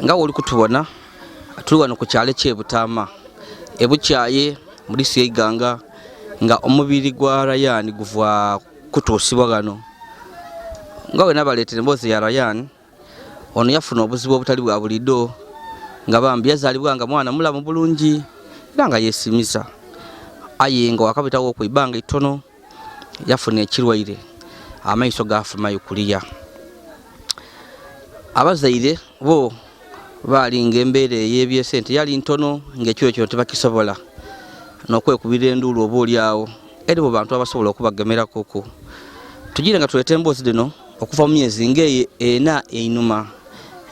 nga oli kutubona tuli wano ku kyalo ky'Ebutama ebukyaye muri Iganga nga omubiri gwa Rayan guva kutuusibwa gano nga we nabaleetera emboozi ya Rayan ono yafuna obuzibu obutali bwa bulido nga bambi yazaalibwa nga mwana mulamu bulungi era nga yeesimiza aye nga wakabitawo okwibanga itono yafuna ekirwaire amaiso gafumayo kuliya abazaire bo balinga embeera ey'ebyesente yali ntono ng'ekiro kino tebakisobola n'okwekubira enduulu oba oliawo eri mu bantu abasobola okubagemera koko tugire nga tuleeta emboozi dino okuva mu myezi ng'ena einuma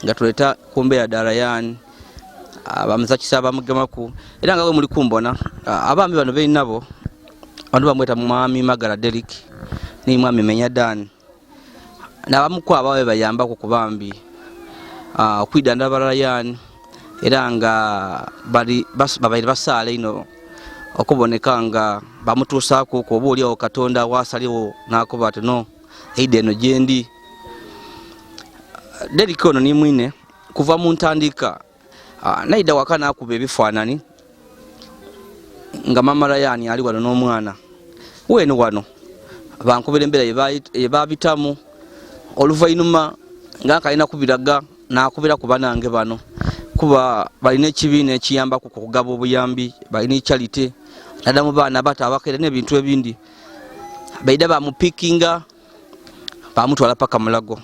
nga tuleeta ku mbeera da Rayan abamuzakisa abamugemaku era nga we muli kumbona abaami bano beinabo abantu bamweta mwami Magala Derek ni mwami Menya Dan n'abamuku abawe bayambako ku bambi okwidandaba Rayan era nga babaire basaala ino okuboneka nga bamutuusaako oba oliawo Katonda wasaliwo n'akuba ati no eide eno gyendi Derek ono ni mwine kuva mu ntandika naida waka n'akuba ebifaanani nga mama Rayan ali wano n'omwana weno wano bankubira embeera yebabitamu oluvainuma nga kalina kubiraga n'akubira ku banange bano kuba balina ekibiina ekiyambaku kugaba obuyambi balina charity nada mu baana bato abakere n'ebintu ebindi baida bamupikinga bamutwala paka mulago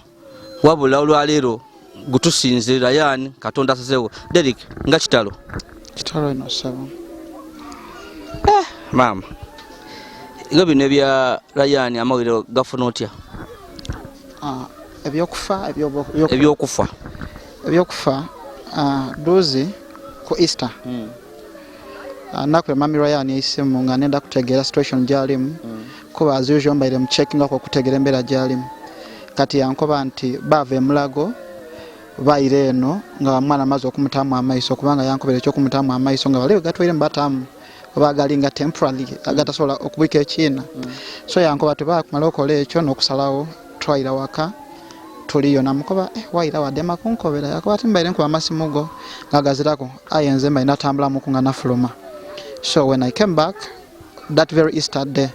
wabula olwaleero gutusinze Rayan Katonda asazewo Derek nga kitalo ino sabo mama ngo bino bya Rayan amawiro gafuna otya ebyokufa dozi ku Easter nakwe mami Rayan yaisemu nga nenda kutegeera situation gyalimu kuba as usual mbaire mu checking ako kutegeera embeera gyalimu kati yankoba nti bava emulago baire eno nga mwana amaze okumutamu amaiso kubanga yankobera ekyo kumutamu amaiso nga balewe gatwire mbatamu obagalinga temporarily agatasobola okubika ekiina so yankoba tebakumala okola ekyo n'okusalawo twaira waka tuliyo namukoba waira wadema kunkobera yakoba ati mbaire nkuba amasimugo ngagazirako ayenze mbaire natambula muku nga nafuluma so when I came back that very Easter day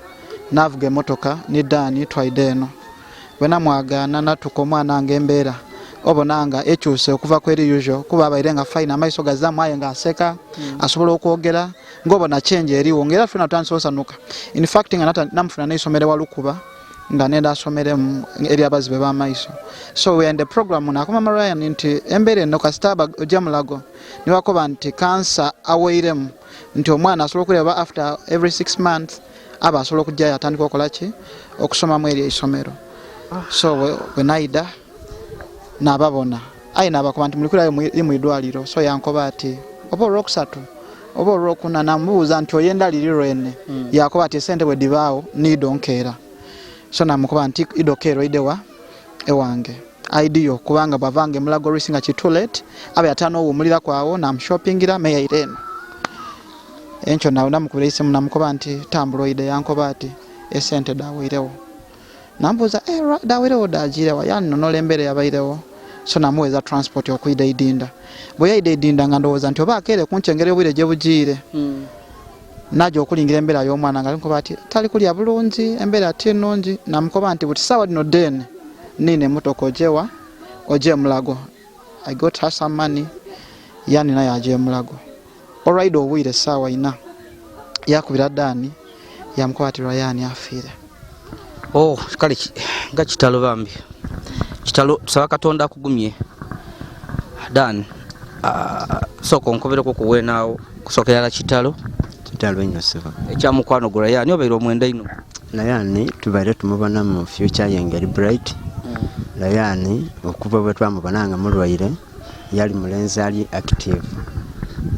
navuga emotoka ni Dani twaide eno wena mwagana natuka omwana ngembeera obonanga ekyuse okuva kweri usual kuba abaire nga fine amaiso gazamu aye nga aseka asobola okwogera ngobona change eriwo ngera funa tansosanuka in fact nga nata namfuna n'isomere walukuba nga nenda asomere eri abazibe b'amaiso so we in the program nakoma Rayan nti embere no kastaba ojamulago niwakoba nti cancer aweiremu nti omwana asobola okuleba after every 6 months aba asobola okujja yatandika okolaki okusoma mu eri isomero so we naida nababona aina abakoba nti mulikula mu idwaliro so yankoba ati obo rokusatu obo rokuna namubuuza nti oyenda liriro ene yakoba ati sente bwe dibaawo ni donkera so namukoba nti idokero idewa ewange ideyo kubanga bavange mulago risinga chitulet abe atano oumulira kwawo namushoppingira meya ireno encho nawe namukubira isimu namukoba nti tambuloide yankoba ati esente dawirewo nambuza dawirewo dajirewa yani nonola embere yabairewo so namuweza transport yokuida idinda bwe idinda nga ndowooza nti oba akere kunchengere obwire gye bugire najo okulingira embera y'omwana nga nkoba ati tali kulya bulungi embera ati nungi namukoba nti buti sawa dino dene nine motoko oje mulago I got her some money yani naye aje mulago alright obwire sawa ina yakubira Dani yamukoba ati Rayan afire kale nga kitalo bambi kitalo tusaba Katonda akugumye Dan soko nkobereko kuwenaawo kusokera kitalo ino sebo ekyamukwano gwa Rayan obeera omwenda ino Rayan tubaire tumubona mu future yengeri bright Rayan okuva bwe twamubonanga mulwaire yali mulenzi ali active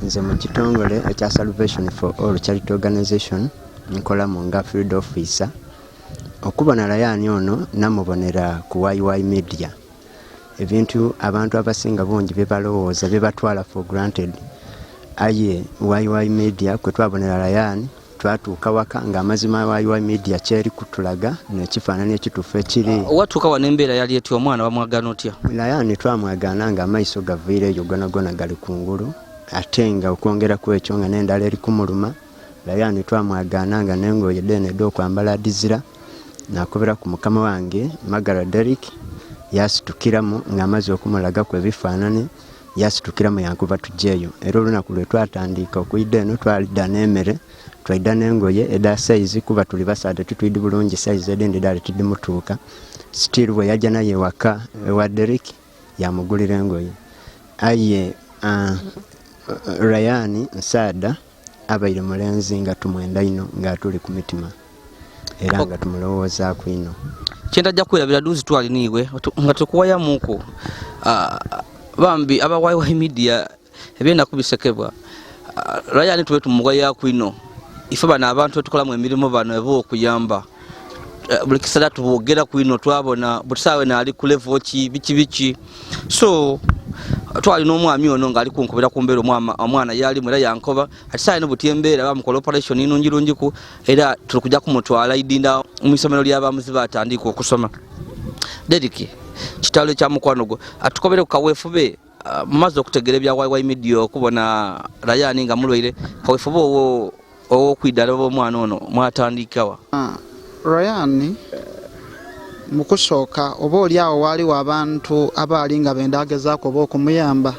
nze mu kitongole ekya Salvation for All Charity Organization nkola mu nga field officer okubona Rayan ono namubonera ku YY media ebintu abantu abasinga bungi bebalowooza bebatwala for granted aye YY media kwe twabonera Rayan twatuuka waka ng'amazima wa media kyeri kutulaga n'ekifaananyi ekituufu ekiri. Watuuka wano embeera yali etya, omwana bamwagaana otya? Rayan twamwagaana ng'amaiso gaviireeyo gonagona gali kungulu, ate nga okwongera ku ekyo nga n'endala eri kumuluma. Rayan twamwagaana nga n'engoye dene okwambala dizira, n'akubira ku mukama wange Magara Derek yasitukiramu ng'amaze okumulagaku ebifaananyi, yasitukiramu yankuba tujjeeyo. Era olunaku lwe twatandika okuyida eno twalidda n'emmere, twalidda n'engoye eda size kuba tuli basaade tutuyidde bulungi size edindi ddala tiddimutuuka. Still bwe yajja naye ewaka ewa Derek yamugulira engoye. Aye Rayan Nsaada abaire mulenzi nga tumwenda ino nga tuli ku mitima era nga tumulowoozaako ino. Kyentajja kwerabira duuzi twaliniiwe nga tukuwayamuuko bambi abawayiwa media ebyenda kubisekebwa. Rayan tuwe tumuwayaku ino ife bano abantu etukolamu emirimu bano eba okuyamba buli kiseera tubogera ku ino twabona butisaawe naali ku level ki biki so twalina omwami ono ng'ali kunkubira ku mbeera omwana yalimu era yankoba ati saa ino buti embeera bamukola operation inungirungiku era tuli kujja kumutwala idinda mu isomero ly'abamuziba atandika okusoma. Derek kitalo kya mukwano gwo atukobere ku kaweefube mumaze okutegera ebya media okubona Rayan nga mulwaire kaweefube owokwidala omwana ono mwatandikawa? Rayan mukusooka oba oli awo waaliwo abantu abaali nga bendagezaako oba okumuyamba.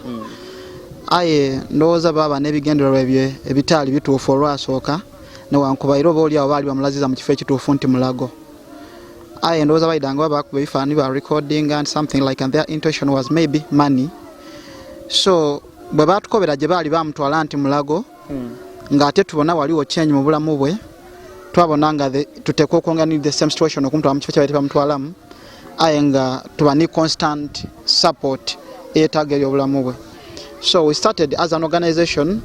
Aye ndowooza baba n'ebigendererwa ebyo ebitaali bituufu olwasooka newankubaire oba oli awo baali bamulaziza mu kifo ekituufu nti mulago. Aye ndowooza bayidanga baba bakuba ebifaananyi ba recording and something like, and their intention was maybe money. So bwe batukobera gye baali bamutwala nti mulago ng'ate tubona waliwo change mu bulamu bwe, twabona nga tuteekwa okwongera the same situation okumutwala mu kifo kye baali bamutwalamu, aye nga tuba ni constant support eyetaaga ery'obulamu bwe. So we started as an organization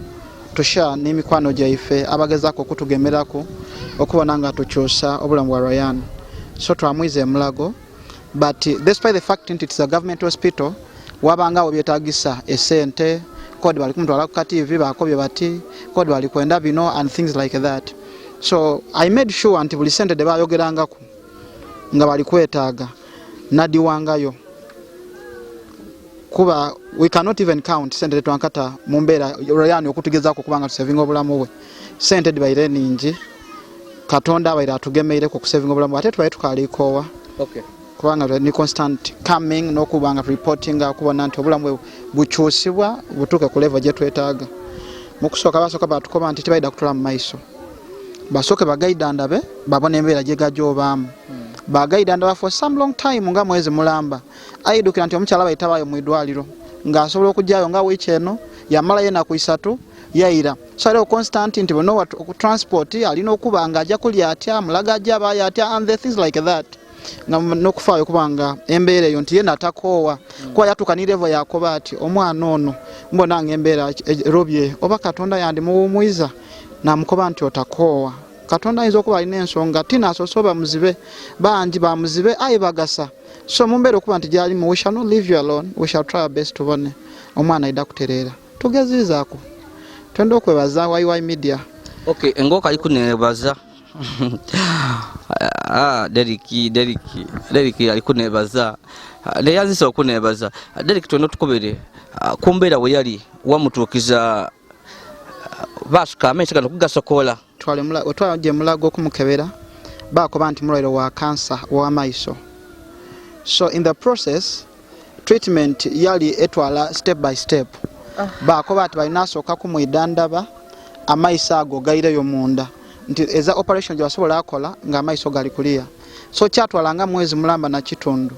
to share n'emikwano gyaife abagezaako okutugemerako okubona nga tukyusa obulamu bwa Rayan. So twamwiza emulago, but despite the fact nti it's a government hospital, wabanga obyetagisa esente kodi bali kumutwala ku TV bakobye bati kodi bali kwenda bino and things like that. So I made sure nti buli sente de bayogerangako nga bali kwetaaga nadiwangayo, kuba we cannot even count sente de twankata mu mbeera Rayan okutugezaako kubanga tusevinga obulamu bwe. Sente dibaire ningi, Katonda abaire atugemeire ku kusevinga obulamu ate tubaye tukalikowa. Okay. Kubanga ni constant coming n'okubanga reporting akubona nti obulamu bukyusibwa butuuke ku level gye twetaaga. Mu kusooka basooka batukoba nti tebayida kutula mu maiso, basooke bagayida ndabe babona embeera gye gajobaamu. Bagayida ndaba for some long time nga mwezi mulamba ayidukira nti omukyala bayitabayo mu idwaliro ng'asobola okujjayo nga wiiki eno yamala yenaku 3 yaira. So aliwo constant nti bono transport alina okuba nga ajja kulya atya mulaga ajja abayo atya and the things like that. N'okufaayo kubanga embeera eyo nti yena atakoowa kuba yatuuka ni level yakoba ati omwana ono mbona nga embeera robye oba Katonda yandimuwumwiza namukoba nti otakoowa. Katonda ayinza okuba alina ensonga tinaasosoba muzibe bangi bamuzibe aye bagasa. So mumbeera okuba nti gyalimu, we shall not leave you alone, we shall try our best tubone omwana ayida kutereera tugezizaako. Twenda okwebaza YY media. Okay, engoka ali kunebaza Derek ali kunebaza neyanzisa okunebaza. Derek twenda tukobere kumbeera we yali wamutuukiza basuka amaiso gano kugasokola otwaje mulago okumukebera bakoba nti mulwaire wa cancer w'amaiso. So in the process treatment yali etwala step by step. Bakoba ati balinasooka kumwidandaba amaiso ago gaireyo munda nti eza operation gye basobola akola nga amaiso gali kuliya. So kyatwalanga mwezi mulamba na kitundu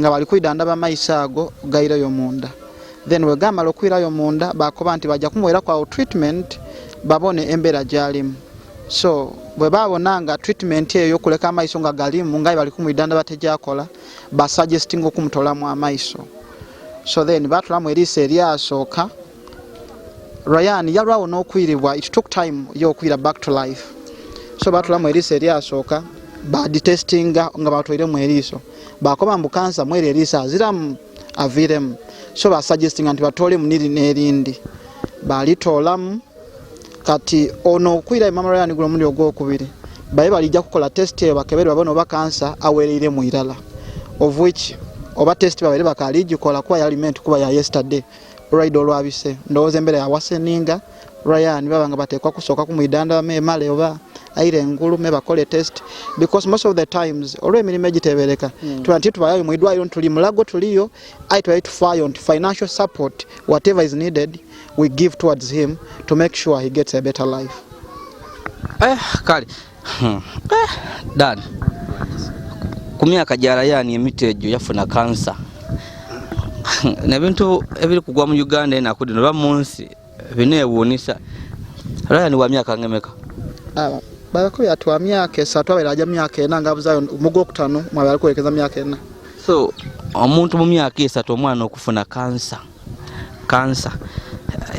nga bali kuidandaba amaiso ago gaireyo munda. Then we gamala okwirayo munda bakoba nti bajja kumuwera kwa treatment babone embeera gyalimu. So bwe babona nga treatment eyo kuleka amaiso nga galimu nga bali kumwidandaba tejjakola ba suggesting okumutolamu amaiso. So then batulamu erisa eryasooka Rayan yalwawo n'okwiribwa, it took time y'okwira back to life. So batulamu erisa eryasooka badi testinga nga batwairemu eriiso bakoba mbu kansa mweri erisa aziramu aviremu. So ba suggesting nti batole muniri n'erindi balitolamu kati ono kwira mama Rayan gulo muri ogwokubiri baye balijja kukola test eyo bakebere babone oba cancer awerere mu irala of which oba test babere bakaliji kola kwa yali meant kuba ya yesterday right olwabise ndoze mbere ya waseninga Rayan babanga batekwa kusoka kumwidanda me male oba aire ngulu me bakole test because most of the times olwe milime gitebereka tubantu bayayo mwidwayo tuli mulago tuliyo I try to find financial support whatever is needed we give towards him to make sure he gets a better life. Kali Dan kumyaka jara yani emitejo yafuna cancer nebintu ebiri kugwa mu Uganda na kudi no munsi binewunisa Rayan wa myaka ngemeka bako yatwa myaka 3 aberaja myaka 4 ngabuzayo mugo kutano mwabali kuelekeza myaka 4 so omuntu mu myaka 3 omwana okufuna cancer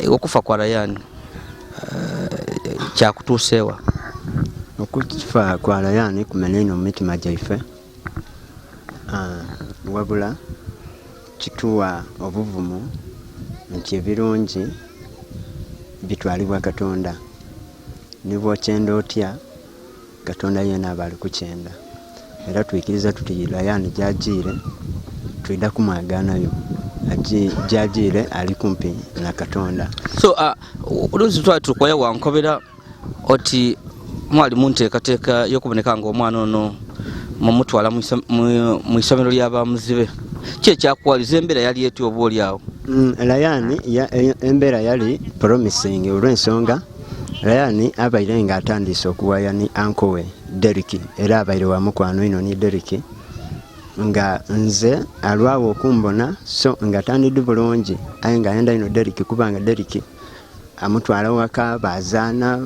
okufa kwa Rayan kya kutusewa okufa kwa Rayan kumeneno mitima jaife wabula kituwa obuvumu nti ebirungi bitwalibwa Katonda nibwo kyenda otya Katonda yena abali kukyenda era twikiriza tuti Rayan jajire twida kumwaganayo jajire ali kumpi na Katonda so uluzi twatu kwa yawa nkobera oti mwali munteekateeka yokuboneka nga omwana ono mumutwala mu isomero ly'abamuzibe kye kyakwaliza embeera yali eti oba oli awo Rayan embeera yali promising olw'ensonga Rayan abaire nga atandise okuwaya ni uncle we Derek era abaire wa mukwano ino ni Derek nga nze alwawo okumbona so nga tandidi bulungi aye nga yenda ino Derek kubanga Derek amutwala waka bazana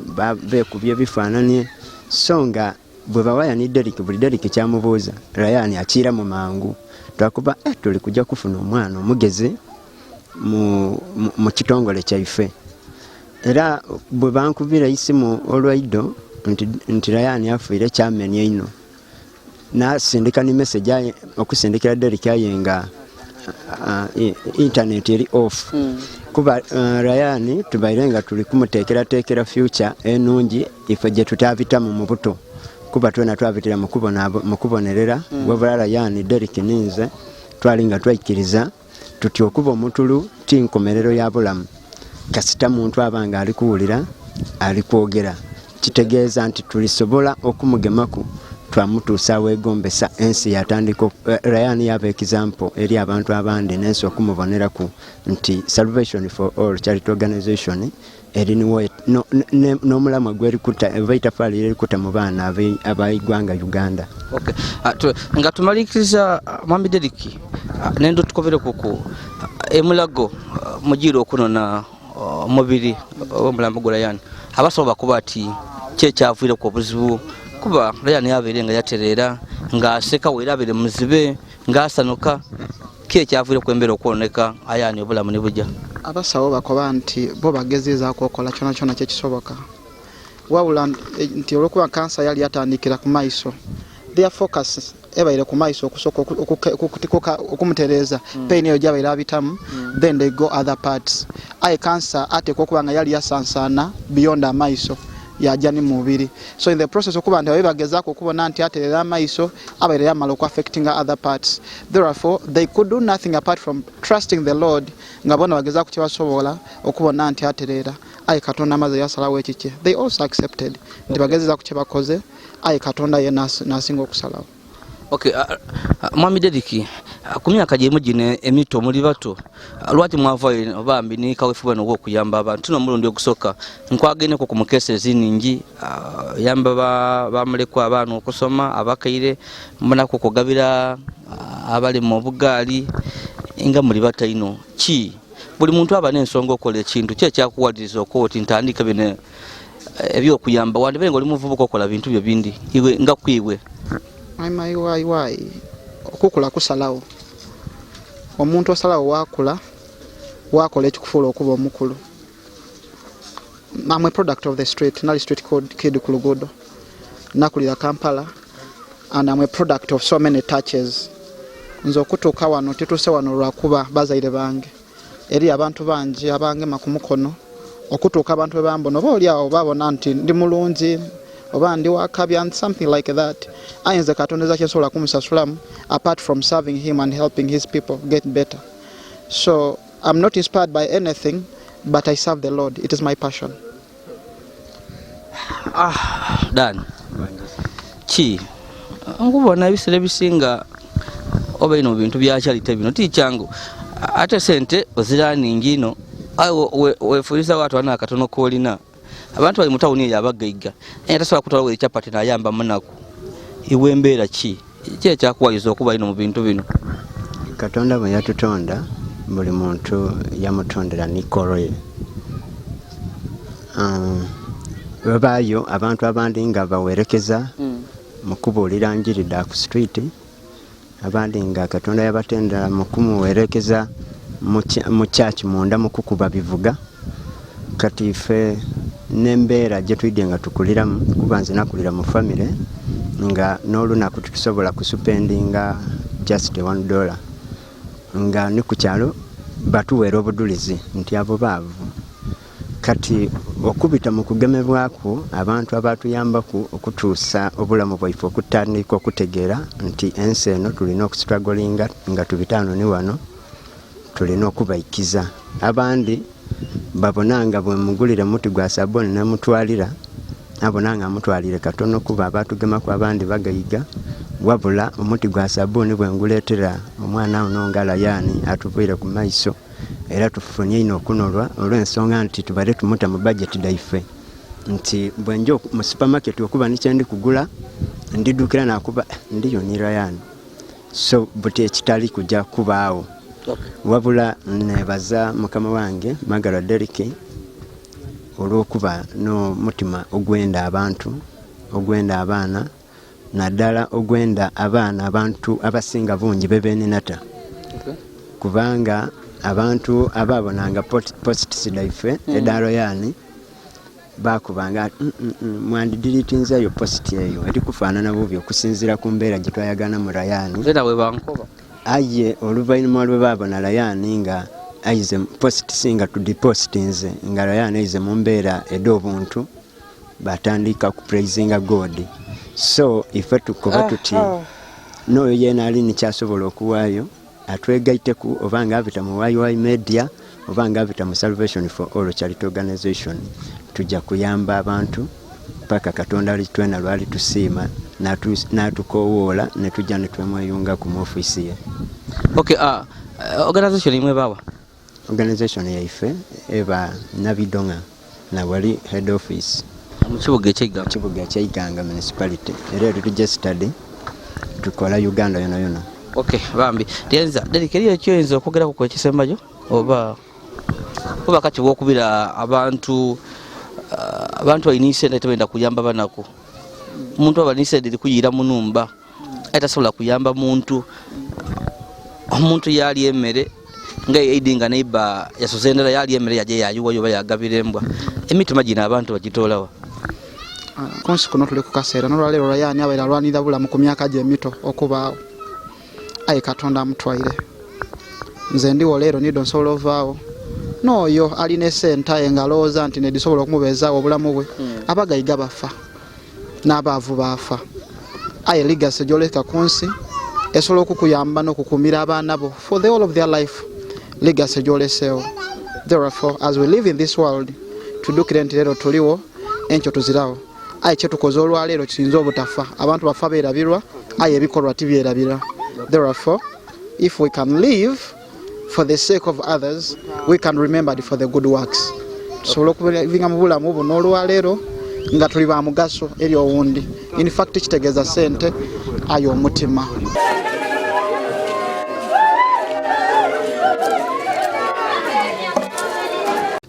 bekubye bifaananye so nga bwe bawaya ni Derek buli Derek kyamubuuza Rayan akira mu mangu twakuba tuli kujja kufuna omwana omugezi mu kitongole kyaife era bwe bankubira isimu olwaido nti Rayan afuire kyamenya ino nasindika ni message okusindikira Derek ayenga internet eri off kuba Rayan tubairenga tuli kumutekera future enungi ife je tutavitamu mu buto kuba twena twabitira mukubonerera wabula Rayan Derek ninze twalinga twikiriza tuti okuba omutulu tinkomerero ya bulamu kasita muntu abanga ali kuwulira ali kwogera kitegeeza nti tulisobola okumugemaku twamutuusa wegombesa ensi yatandika Rayan yaba example eri abantu abandi nensi okumuboneraku nti Salvation for All Charity Organization eri n'omulamu gwerikuta baitafali erikuta mu baana abaigwanga Uganda. Okay. Nga tumalikiriza Mwami Derek nendo tukovere kuku emulago mujiro okunona omubiri omulambo gwa Rayan abasoba kuba ati kye kyavuire ku buzibu kuba Rayan yabeere nga yaterera nga aseka wera abere muzibe nga asanuka kye kyavuire ku embeera okwoneka ayani obulamu ne bujja abasawo bakoba nti bo bagezeza kokola kyona kye kisoboka wabula nti olwokuba cancer yali yatandikira ku maiso their focus ebaire ku maiso okusoka okumutereza pain eyo jabaire abitamu then they go other parts ai cancer ate kokubanga yali yasansana beyond amaiso yajani mubiri so in the process okuba nti babagezako okubona nti aterera amaiso abaire yamala ku affecting other parts therefore they could do nothing apart from trusting the Lord ngabona bagezako kyebasobola okubona nti aterera ai Katonda amaze yasalawo ekiche they also accepted nti bagezeza ku kyebakoze ai Katonda ye nasinga okusalawo. Okay, Mwami Derek kumyaka gyemu gine emito muri bato lwati mwavayo obambi ni kawefuba no okuyamba abantu no mulundi okusoka nkwagene ko kumukese ziningi yamba bamulekwa abantu okusoma abakaire mbona ko kugabira abali mu bugali inga muri bataino ki buli muntu aba n'ensonga okola ekintu kye kyakuwadiriza okoti ntandika bine ebyo okuyamba wandi bengo limuvubuko okola bintu byo bindi iwe nga kwiwe why okukula kusalawo omuntu osalawo wakola ekikufuula okuba omukulu. I'm a product of the street, nali street called Kid Kulugudo nakulira Kampala and I'm a product of so many touches nzo kutuuka wano tetuse wano lwakuba bazaire bange eri abantu bangi abange makumukono okutuuka abantu bwe bambona oba oli awo babona nti ndi mulungi oba ndi wakabi and something like that ayinza Katonda eza kyensobola kumusasulamu apart from serving him and helping his people get better. So I'm not inspired by anything, but I serve the Lord. It is my passion. Dan ki nkubona ebisere bisinga oba ino bintu bya charity bino tichangu ate sente ozirani ngino ayo wefuliza watu ana katono kolina abantu bali mutawuni yabagaiga tasobola kutwala we chapati na yamba munaku iwe mbeera ki kyakuwayiza okuba ino mu bintu bino. Katonda bwe yatutonda buli muntu yamutondera nikolo ye. Babayo abantu abandi nga bawerekeza mu kubuulira njiri da ku street, abandi nga Katonda yabatendera mu kumuwerekeza mu church munda mu kukuba bivuga. Kati ife nembeera gye twidde nga tukuliramu kuba nze nakulira mu family nga n'olunaku tusobola kusupendinga just $1 nga ni kukyalo batuweera obudulizi nti abo baavu. Kati okubita mu kugemebwako abantu abatuyambaku okutuusa obulamu bwaife okutandika okutegeera nti ensi eno tulina okustruglinga nga tubitaano ni wano tulina okubayikiza. Abandi babonanga bwe mugulire muti gwa saboni ne mutwalira abonanga mutwalire katono kuba abatugema ku abandi bagayiga wabula omuti gwa saboni bwe nguleetera omwana ono nga Rayan atuvire ku maiso era tufunye ino okunolwa olw'ensonga nti tubale tumuta mu budget daife nti bwenjo mu supermarket okuba nikyendi kugula ndidukira nakuba ndiyo ni Rayan so buti ekitali kujja kubaawo. Wabula nebaza mukama wange Magara Deriki olw'okuba no mutima ogwenda abantu ogwenda abaana naddala ogwenda abaana abantu abasinga bungi bebeninata kubanga abantu ababonanga post daife eda Rayan bakubanga mwandidiritinza yo post eyo eri kufaanana bubi okusinzira ku mbeera gye twayagana mu Rayan era we bankoba aye oluvaanyuma lwe babona Rayan nga aize post singa to depositinze nga Rayan aize mu mbeera ed'obuntu batandika ku praisinga God. So ife tukoba tuti no yena ali ni kyasobola okuwaayo atwegaiteku obanga abita mu YY media obanga abita mu Salvation for All charity organization tujja kuyamba abantu paka Katonda alitwena lwali tusiima natukowoola ne tujja ne twemweyunga ku office ye. Okay, organization imwe baba organization yaife eba Nabidonga na wali head office mukibuga eky'Iganga municipality era tujja study tukola Uganda yona. Okay, bambi tienza dedikeriyo kyoyinza okwogera ku kwekisembajo oba kati bwokubira abantu bayinisende tebenda kuyamba banako omuntu abanisende likuyira munumba atasobola kuyamba omuntu yali emmere nga aidinga neighbor yasozendera yali emmere yaje yayuwa yoba yagabirembwa emitima gino abantu bagitolawa. Konsi kuno tuli ku kaseera n'olwaleero Rayan abaira alwanira bulamu ku myaka gye emito okubaawo aye Katonda amutwaire nze ndiwo leero nido nsobola ovaawo n'oyo alina esente aye nga alowooza nti nedisobola okumubeezaawo obulamu bwe abagayiga bafa n'abaavu baafa aye legacy gy'oleka ku nsi esobola okukuyamba n'okukuumira abaana bo for the whole of their life. Legacy gy'oleseewo. Therefore as we live in this world tudukire nti leero tuliwo enkyo tuzirawo aye kyetukoze olwaleero kisinza obutafa abantu bafa beerabirwa aye ebikolwa tibyerabirwa. Therefore if we can live for the sake of others we can remember for the good works. Tusobola okuvinga mu bulamu buno olwaleero nga tuli ba mugaso eri owundi. In fact kitegeeza sente aye omutima.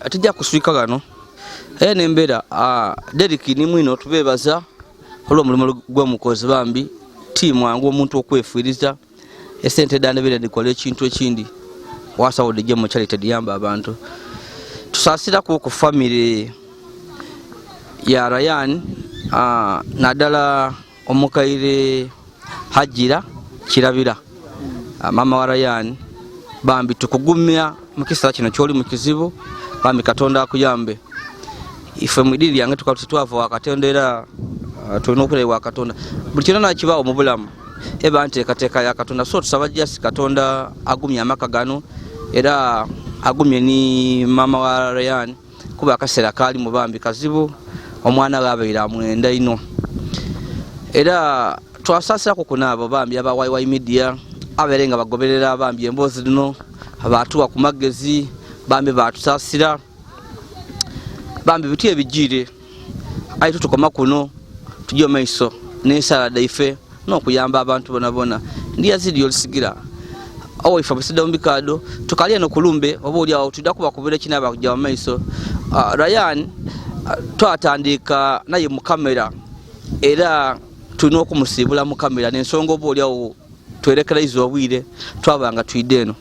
Atujja kuswika gano nembeera Deriki ni mwino tubebaza olw'omulimu gw'omukozi bambi tiimu wangu omuntu okwefiiriza esente dandebera dikola ekintu ekindi wasawodde gye mu charity diyamba abantu tusaasirako ku family ya Rayan naddala omukaire Hajira Kirabira mama wa Rayan bambi tukugumya mu kiseera kino kyoli mu kizibu bambi Katonda akuyambe ife mwidiri yange tukatutwava wakatonda era tulina okulewa wakatonda buli kyonna nakibaawo mu bulamu eba nteekateeka ya katonda so tusaba jasi katonda agumye amaka gano era agumye ni mama wa Rayan kuba akaseera kaali mu bambi kazibu omwana we abeera amwenda ino era twasaasirako kunaabo bambi aba YY media abeere nga bagoberera bambi emboozi lino abatuwa ku magezi bambi batusaasira bambi bitu ebijjire ayi tutukoma kuno tujje maiso n'ensalada ife n'okuyamba abantu bonabona ndi Yazid Yolisigira awo ife abasida mumbikado tukalya no kulumbe oba oli awo tudda kubakubira kinaba kujja mu maiso Rayan twatandika naye mu kamera era tulina okumusiibula mu kamera n'ensonga oba oli awo twerekeraiza obwire twabanga twidde eno